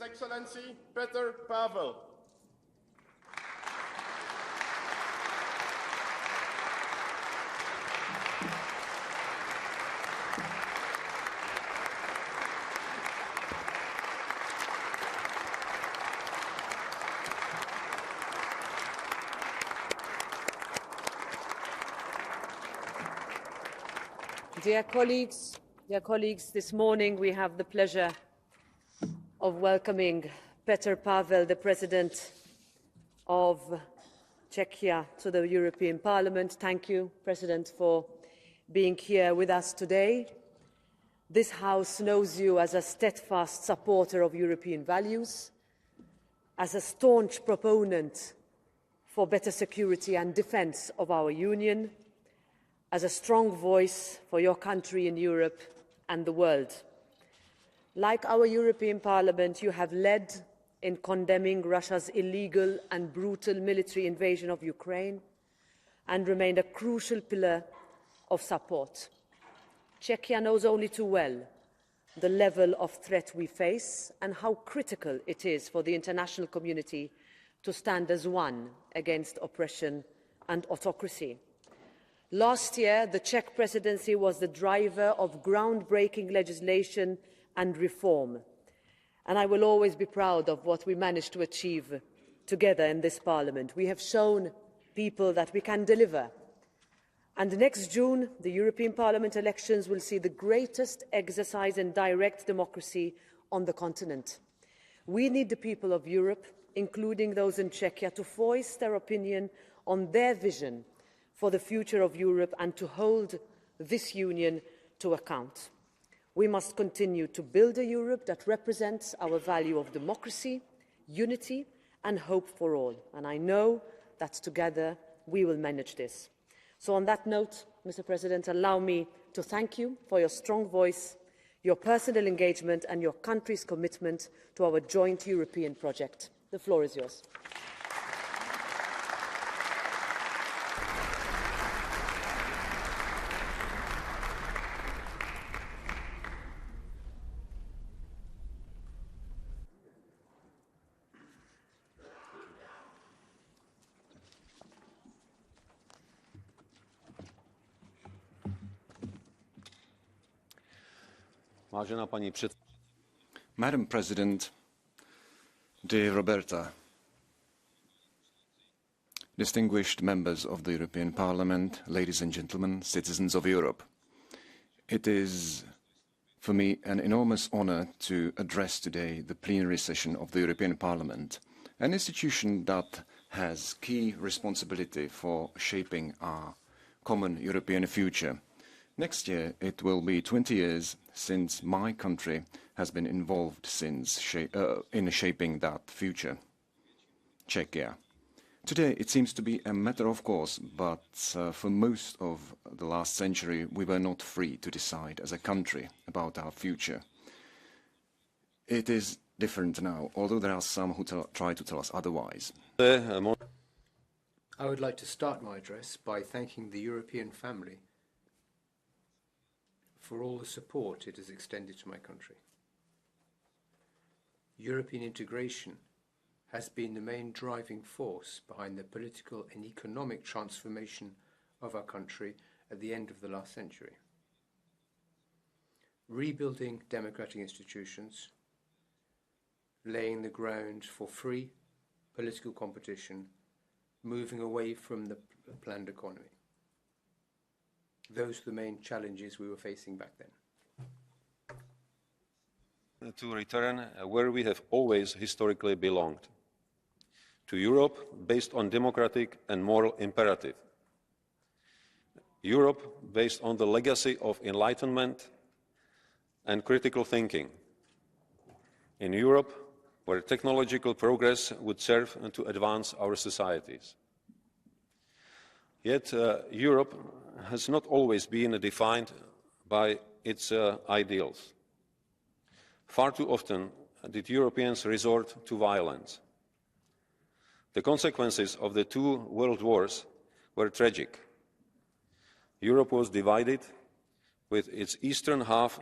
His Excellency Petr Pavel. Dear colleagues, this morning we have the pleasure of welcoming Petr Pavel, the President of Czechia, to the European Parliament. Thank you, President, for being here with us today. This House knows you as a steadfast supporter of European values, as a staunch proponent for better security and defence of our Union, as a strong voice for your country in Europe and the world. Like our European Parliament, you have led in condemning Russia's illegal and brutal military invasion of Ukraine and remained a crucial pillar of support. Czechia knows only too well the level of threat we face and how critical it is for the international community to stand as one against oppression and autocracy. Last year, the Czech presidency was the driver of groundbreaking legislation and reform, and I will always be proud of what we managed to achieve together in this Parliament. We have shown people that we can deliver. And next June, the European Parliament elections will see the greatest exercise in direct democracy on the continent. We need the people of Europe, including those in Czechia, to voice their opinion on their vision for the future of Europe and to hold this Union to account. We must continue to build a Europe that represents our value of democracy, unity and hope for all. And I know that together we will manage this. So on that note, Mr. President, allow me to thank you for your strong voice, your personal engagement and your country's commitment to our joint European project. The floor is yours. Madam President, dear Roberta, distinguished members of the European Parliament, ladies and gentlemen, citizens of Europe, it is for me an enormous honour to address today the plenary session of the European Parliament, an institution that has key responsibility for shaping our common European future. Next year, it will be 20 years since my country has been involved in shaping that future, Czechia. Today, it seems to be a matter of course, but for most of the last century, we were not free to decide as a country about our future. It is different now, although there are some who try to tell us otherwise. I would like to start my address by thanking the European family for all the support it has extended to my country. European integration has been the main driving force behind the political and economic transformation of our country at the end of the last century. Rebuilding democratic institutions, laying the ground for free political competition, moving away from the planned economy. Those were the main challenges we were facing back then. To return where we have always historically belonged, to Europe based on democratic and moral imperative. Europe based on the legacy of enlightenment and critical thinking. In Europe where technological progress would serve to advance our societies. Yet Europe has not always been defined by its ideals. Far too often did Europeans resort to violence. The consequences of the two world wars were tragic. Europe was divided, with its eastern half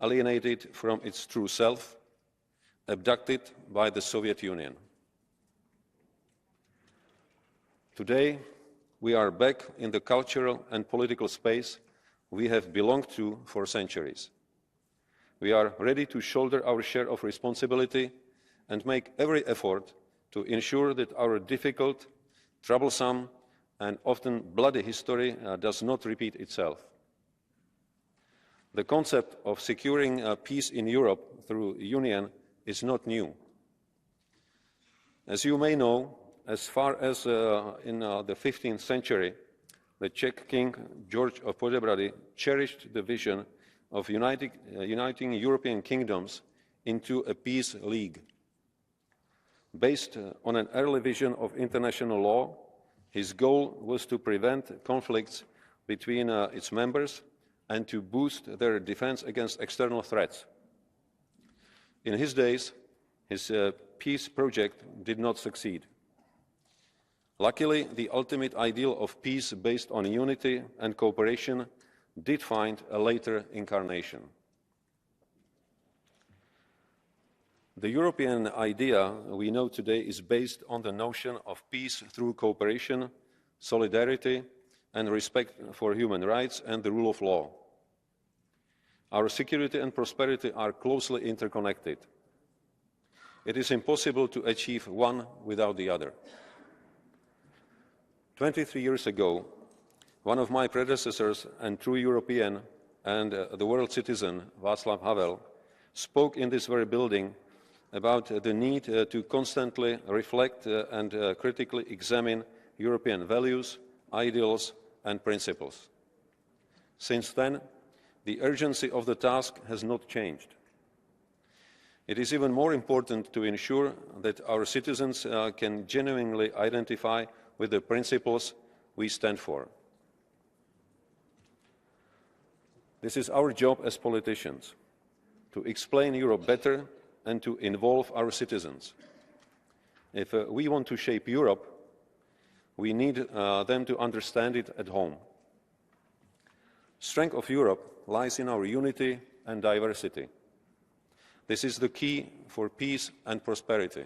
alienated from its true self, abducted by the Soviet Union. Today, we are back in the cultural and political space we have belonged to for centuries. We are ready to shoulder our share of responsibility and make every effort to ensure that our difficult, troublesome, and often bloody history does not repeat itself. The concept of securing peace in Europe through union is not new. As you may know, as far as in the 15th century, the Czech king George of Poděbrady cherished the vision of uniting European kingdoms into a peace league. Based on an early vision of international law, his goal was to prevent conflicts between its members and to boost their defense against external threats. In his days, his peace project did not succeed. Luckily, the ultimate ideal of peace based on unity and cooperation did find a later incarnation. The European idea we know today is based on the notion of peace through cooperation, solidarity, and respect for human rights and the rule of law. Our security and prosperity are closely interconnected. It is impossible to achieve one without the other. 23 years ago, one of my predecessors and true European and the world citizen, Václav Pavel, spoke in this very building about the need to constantly reflect and critically examine European values, ideals and principles. Since then, the urgency of the task has not changed. It is even more important to ensure that our citizens can genuinely identify with the principles we stand for. This is our job as politicians, to explain Europe better and to involve our citizens. If we want to shape Europe, we need them to understand it at home. Strength of Europe lies in our unity and diversity. This is the key for peace and prosperity.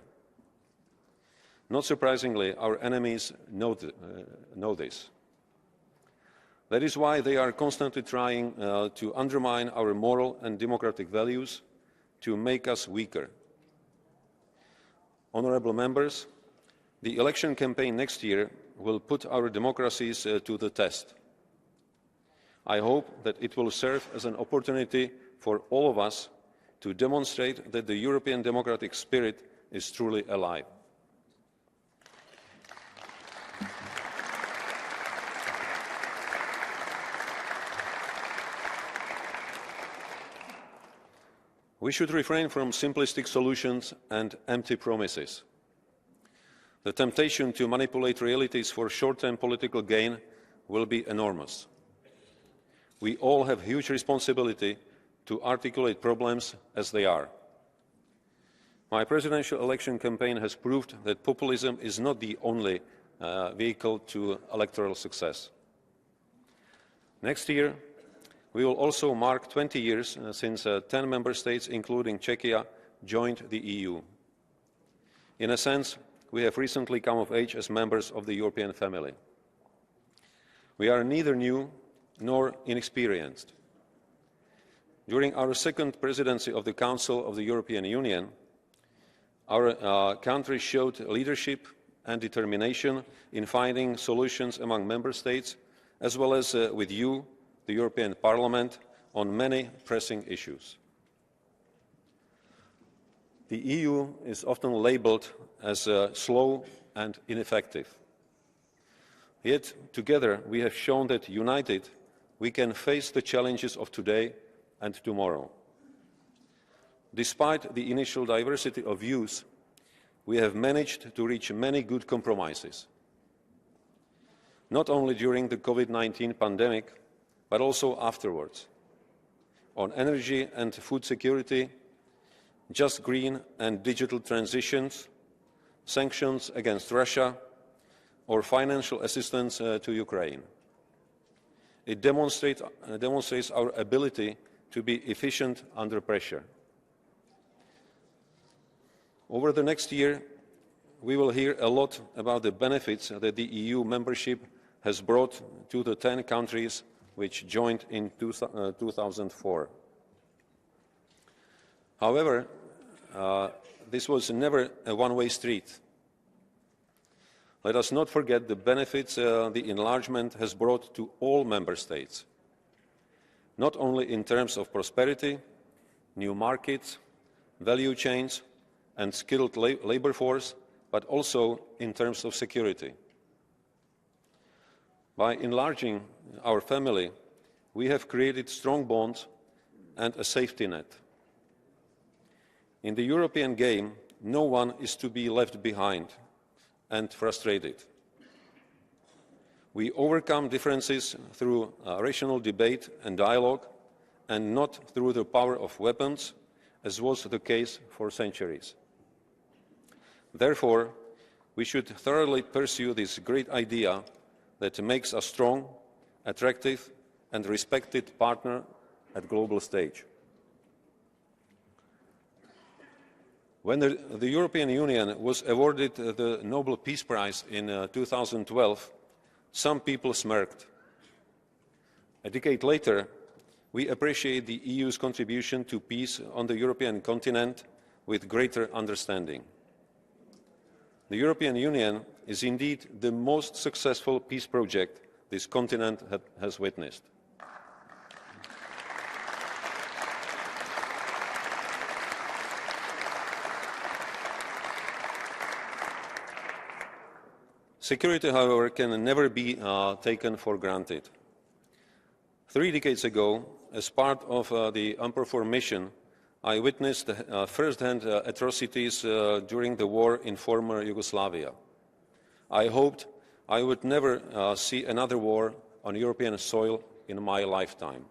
Not surprisingly, our enemies know this. That is why they are constantly trying to undermine our moral and democratic values, to make us weaker. Honourable members, the election campaign next year will put our democracies to the test. I hope that it will serve as an opportunity for all of us to demonstrate that the European democratic spirit is truly alive. We should refrain from simplistic solutions and empty promises. The temptation to manipulate realities for short-term political gain will be enormous. We all have huge responsibility to articulate problems as they are. My presidential election campaign has proved that populism is not the only vehicle to electoral success. Next year, we will also mark 20 years since 10 member states, including Czechia, joined the EU. In a sense, we have recently come of age as members of the European family. We are neither new nor inexperienced. During our second presidency of the Council of the European Union, our country showed leadership and determination in finding solutions among member states, as well as with you, the European Parliament, on many pressing issues. The EU is often labelled as slow and ineffective. Yet, together, we have shown that united, we can face the challenges of today and tomorrow. Despite the initial diversity of views, we have managed to reach many good compromises. Not only during the COVID-19 pandemic, but also afterwards, on energy and food security, just green and digital transitions, sanctions against Russia, or financial assistance to Ukraine. It demonstrates our ability to be efficient under pressure. Over the next year, we will hear a lot about the benefits that the EU membership has brought to the 10 countries which joined in 2004. However, this was never a one-way street. Let us not forget the benefits the enlargement has brought to all member states, not only in terms of prosperity, new markets, value chains and skilled labour force, but also in terms of security. By enlarging our family, we have created strong bonds and a safety net. In the European game, no one is to be left behind and frustrated. We overcome differences through rational debate and dialogue, and not through the power of weapons, as was the case for centuries. Therefore, we should thoroughly pursue this great idea that makes us strong, attractive and respected partner at global stage. When the European Union was awarded the Nobel Peace Prize in 2012, some people smirked. A decade later, we appreciate the EU's contribution to peace on the European continent with greater understanding. The European Union is indeed the most successful peace project this continent has witnessed. Security, however, can never be taken for granted. 3 decades ago, as part of the UNPROFOR mission, I witnessed first-hand atrocities during the war in former Yugoslavia. I hoped I would never see another war on European soil in my lifetime.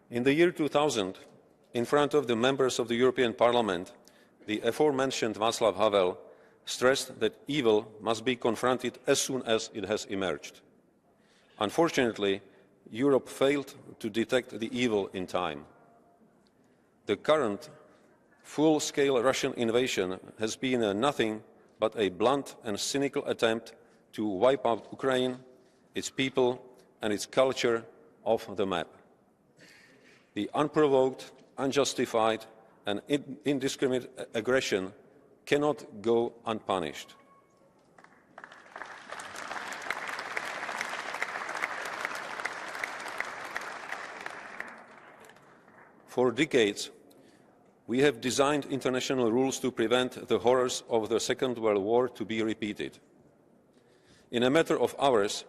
In the year 2000, in front of the members of the European Parliament, the aforementioned Václav Havel stressed that evil must be confronted as soon as it has emerged. Unfortunately, Europe failed to detect the evil in time. The current full-scale Russian invasion has been nothing but a blunt and cynical attempt to wipe out Ukraine, its people and its culture off the map. The unprovoked, unjustified and indiscriminate aggression cannot go unpunished. For decades, we have designed international rules to prevent the horrors of the Second World War to be repeated. In a matter of hours,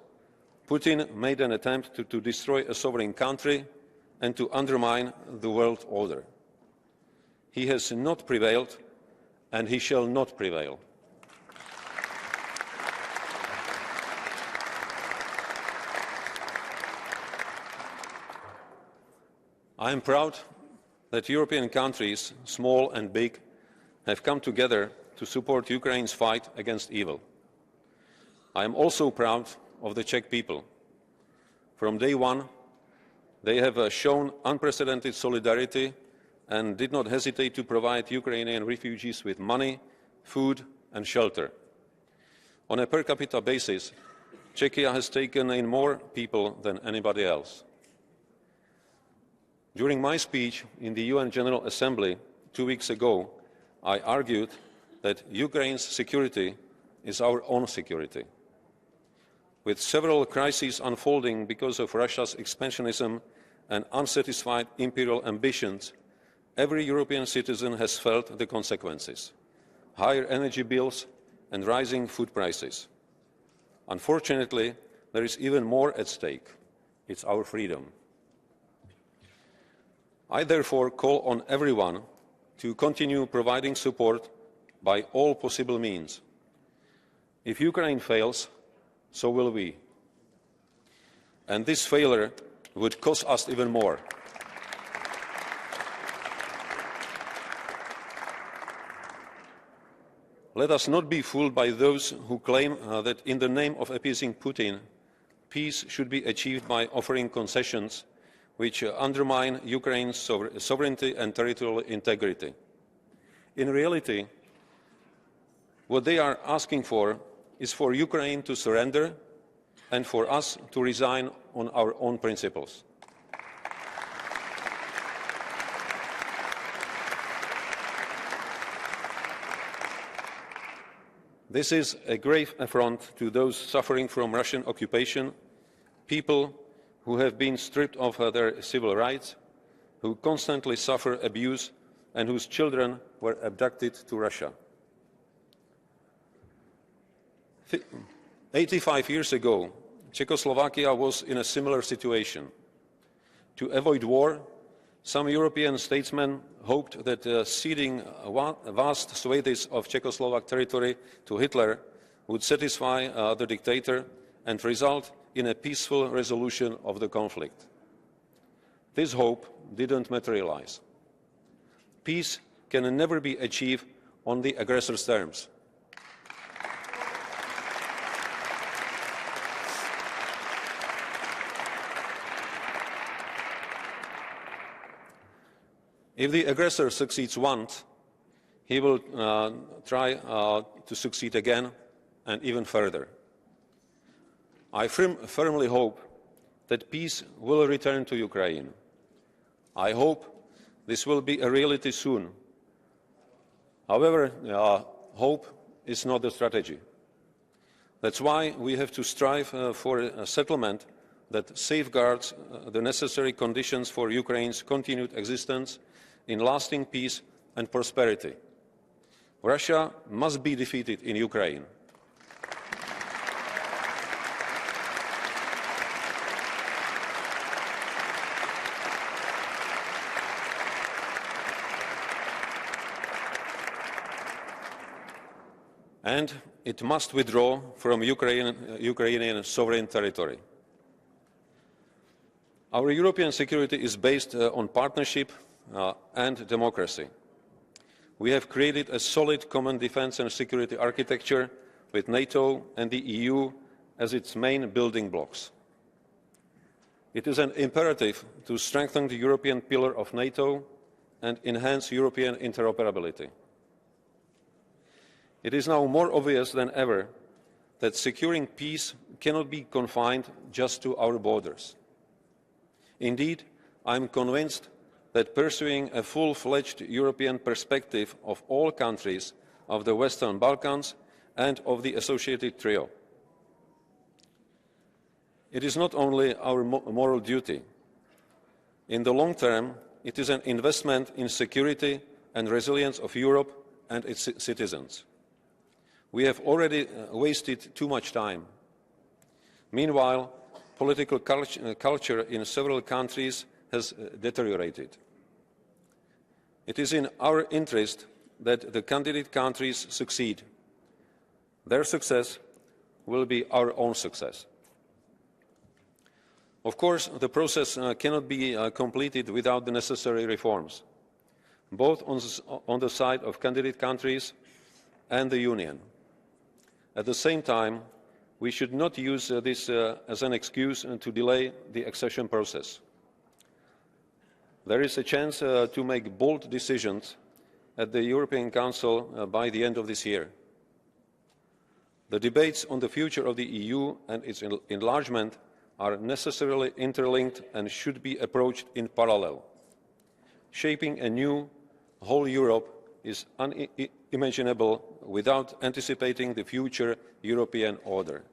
Putin made an attempt to destroy a sovereign country and to undermine the world order. He has not prevailed, and he shall not prevail. I am proud that European countries, small and big, have come together to support Ukraine's fight against evil. I am also proud of the Czech people. From day one, they have shown unprecedented solidarity and did not hesitate to provide Ukrainian refugees with money, food and shelter. On a per capita basis, Czechia has taken in more people than anybody else. During my speech in the UN General Assembly 2 weeks ago, I argued that Ukraine's security is our own security. With several crises unfolding because of Russia's expansionism and unsatisfied imperial ambitions, every European citizen has felt the consequences: higher energy bills and rising food prices. Unfortunately, there is even more at stake. It's our freedom. I therefore call on everyone to continue providing support by all possible means. If Ukraine fails, so will we. And this failure would cost us even more. Let us not be fooled by those who claim that in the name of appeasing Putin, peace should be achieved by offering concessions which undermine Ukraine's sovereignty and territorial integrity. In reality, what they are asking for is for Ukraine to surrender and for us to resign on our own principles. This is a grave affront to those suffering from Russian occupation, people who have been stripped of their civil rights, who constantly suffer abuse and whose children were abducted to Russia. 85 years ago, Czechoslovakia was in a similar situation. To avoid war, some European statesmen hoped that ceding vast swathes of Czechoslovak territory to Hitler would satisfy the dictator and result in a peaceful resolution of the conflict. This hope didn't materialize. Peace can never be achieved on the aggressor's terms. If the aggressor succeeds once, he will try to succeed again and even further. I firmly hope that peace will return to Ukraine. I hope this will be a reality soon. However, hope is not the strategy. That's why we have to strive for a settlement that safeguards the necessary conditions for Ukraine's continued existence in lasting peace and prosperity. Russia must be defeated in Ukraine. And it must withdraw from Ukrainian sovereign territory. Our European security is based on partnership and democracy. We have created a solid common defence and security architecture with NATO and the EU as its main building blocks. It is an imperative to strengthen the European pillar of NATO and enhance European interoperability. It is now more obvious than ever that securing peace cannot be confined just to our borders. Indeed, I am convinced that pursuing a full-fledged European perspective of all countries of the Western Balkans and of the associated trio. It is not only our moral duty. In the long term, it is an investment in security and resilience of Europe and its citizens. We have already wasted too much time. Meanwhile, political culture in several countries has deteriorated. It is in our interest that the candidate countries succeed. Their success will be our own success. Of course, the process cannot be completed without the necessary reforms, both on the side of candidate countries and the Union. At the same time, we should not use this as an excuse to delay the accession process. There is a chance to make bold decisions at the European Council by the end of this year. The debates on the future of the EU and its enlargement are necessarily interlinked and should be approached in parallel. Shaping a new whole Europe is unimaginable without anticipating the future European order.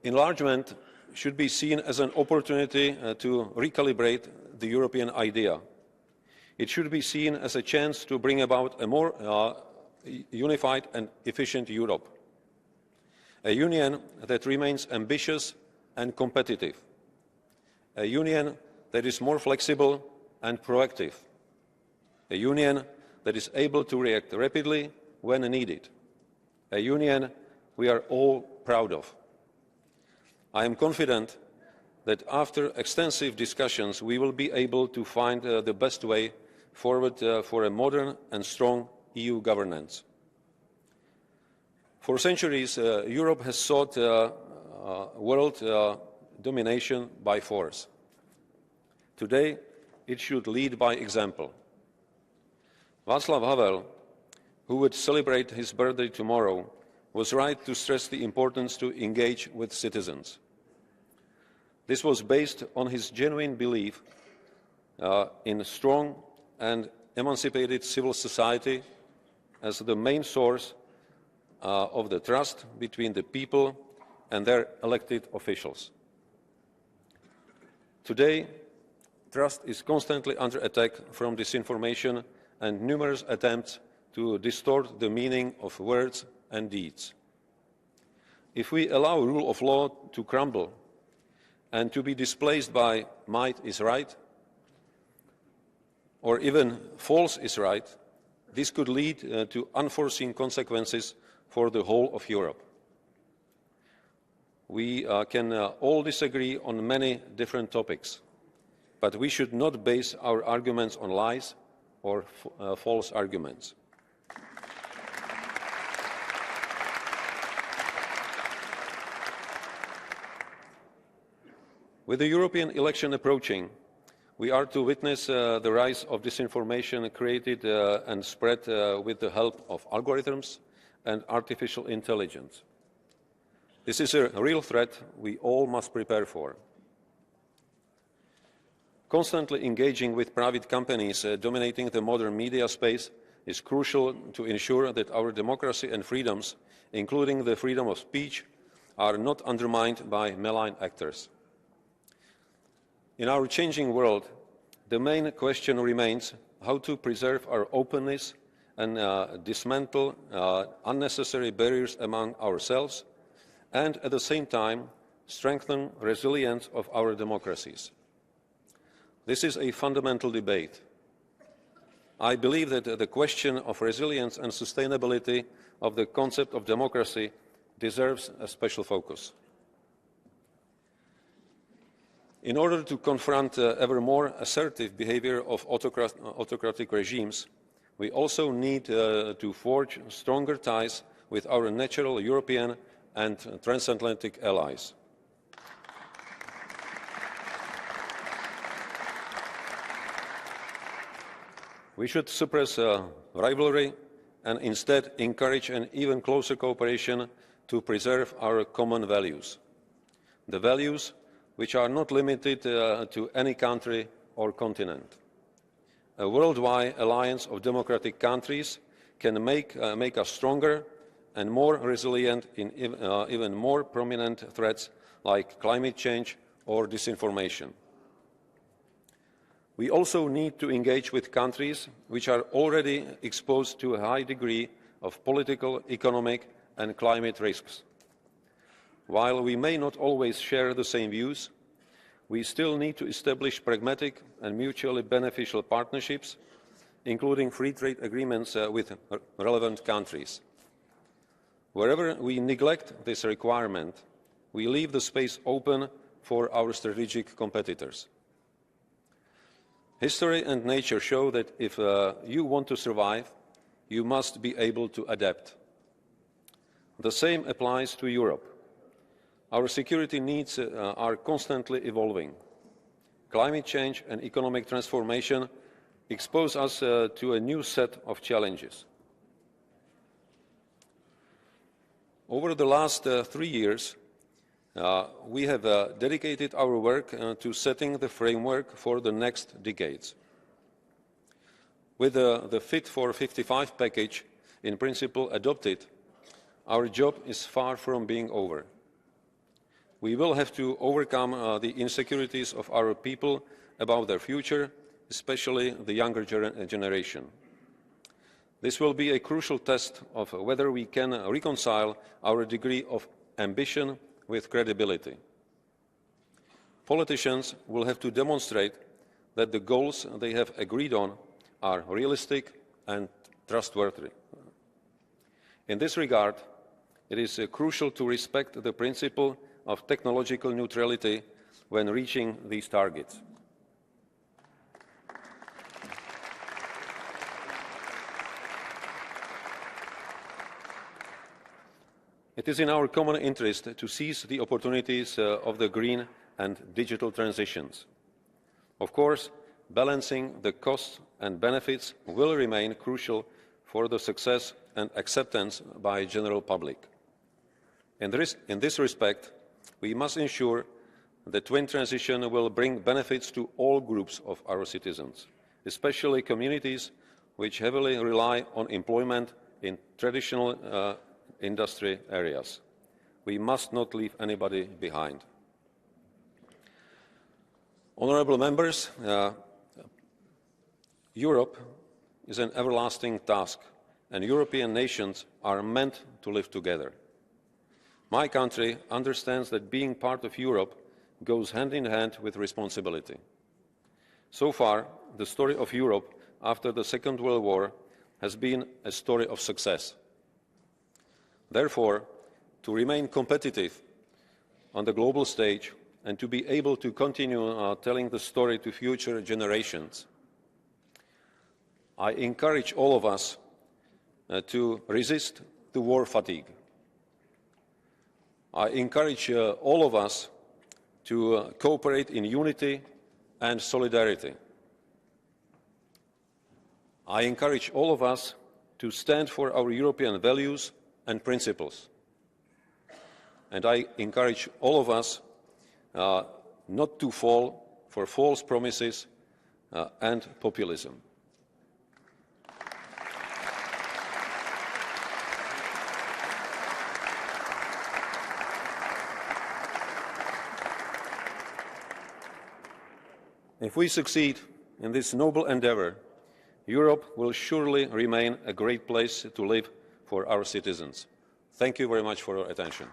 Enlargement should be seen as an opportunity to recalibrate the European idea. It should be seen as a chance to bring about a more unified and efficient Europe. A union that remains ambitious and competitive. A union that is more flexible and proactive. A union that is able to react rapidly when needed. A union we are all proud of. I am confident that after extensive discussions we will be able to find the best way forward for a modern and strong EU governance. For centuries, Europe has sought world domination by force. Today, it should lead by example. Václav Havel, who would celebrate his birthday tomorrow, was right to stress the importance to engage with citizens. This was based on his genuine belief in a strong and emancipated civil society as the main source of the trust between the people and their elected officials. Today, trust is constantly under attack from disinformation and numerous attempts to distort the meaning of words and deeds. If we allow rule of law to crumble and to be displaced by might is right, or even false is right, this could lead to unforeseen consequences for the whole of Europe. We can all disagree on many different topics, but we should not base our arguments on lies or false arguments. With the European election approaching, we are to witness the rise of disinformation created and spread with the help of algorithms and artificial intelligence. This is a real threat we all must prepare for. Constantly engaging with private companies dominating the modern media space is crucial to ensure that our democracy and freedoms, including the freedom of speech, are not undermined by malign actors. In our changing world, the main question remains how to preserve our openness and dismantle unnecessary barriers among ourselves, and at the same time strengthen resilience of our democracies. This is a fundamental debate. I believe that the question of resilience and sustainability of the concept of democracy deserves a special focus. In order to confront ever more assertive behaviour of autocratic regimes, we also need to forge stronger ties with our natural European and transatlantic allies. We should suppress rivalry and instead encourage an even closer cooperation to preserve our common values. The values which are not limited to any country or continent. A worldwide alliance of democratic countries can make us stronger and more resilient in even more prominent threats like climate change or disinformation. We also need to engage with countries which are already exposed to a high degree of political, economic and climate risks. While we may not always share the same views, we still need to establish pragmatic and mutually beneficial partnerships, including free trade agreements with relevant countries. Wherever we neglect this requirement, we leave the space open for our strategic competitors. History and nature show that if you want to survive, you must be able to adapt. The same applies to Europe. Our security needs are constantly evolving. Climate change and economic transformation expose us to a new set of challenges. Over the last 3 years, we have dedicated our work to setting the framework for the next decades. With the Fit for 55 package in principle adopted, our job is far from being over. We will have to overcome the insecurities of our people about their future, especially the younger generation. This will be a crucial test of whether we can reconcile our degree of ambition with credibility. Politicians will have to demonstrate that the goals they have agreed on are realistic and trustworthy. In this regard, it is crucial to respect the principle of technological neutrality when reaching these targets. It is in our common interest to seize the opportunities of the green and digital transitions. Of course, balancing the costs and benefits will remain crucial for the success and acceptance by the general public. In this respect, we must ensure that twin transition will bring benefits to all groups of our citizens, especially communities which heavily rely on employment in traditional industry areas. We must not leave anybody behind. Honourable members, Europe is an everlasting task, and European nations are meant to live together. My country understands that being part of Europe goes hand in hand with responsibility. So far, the story of Europe after the Second World War has been a story of success. Therefore, to remain competitive on the global stage and to be able to continue telling the story to future generations, I encourage all of us to resist the war fatigue. I encourage all of us to cooperate in unity and solidarity. I encourage all of us to stand for our European values and principles. And I encourage all of us not to fall for false promises and populism. If we succeed in this noble endeavour, Europe will surely remain a great place to live for our citizens. Thank you very much for your attention.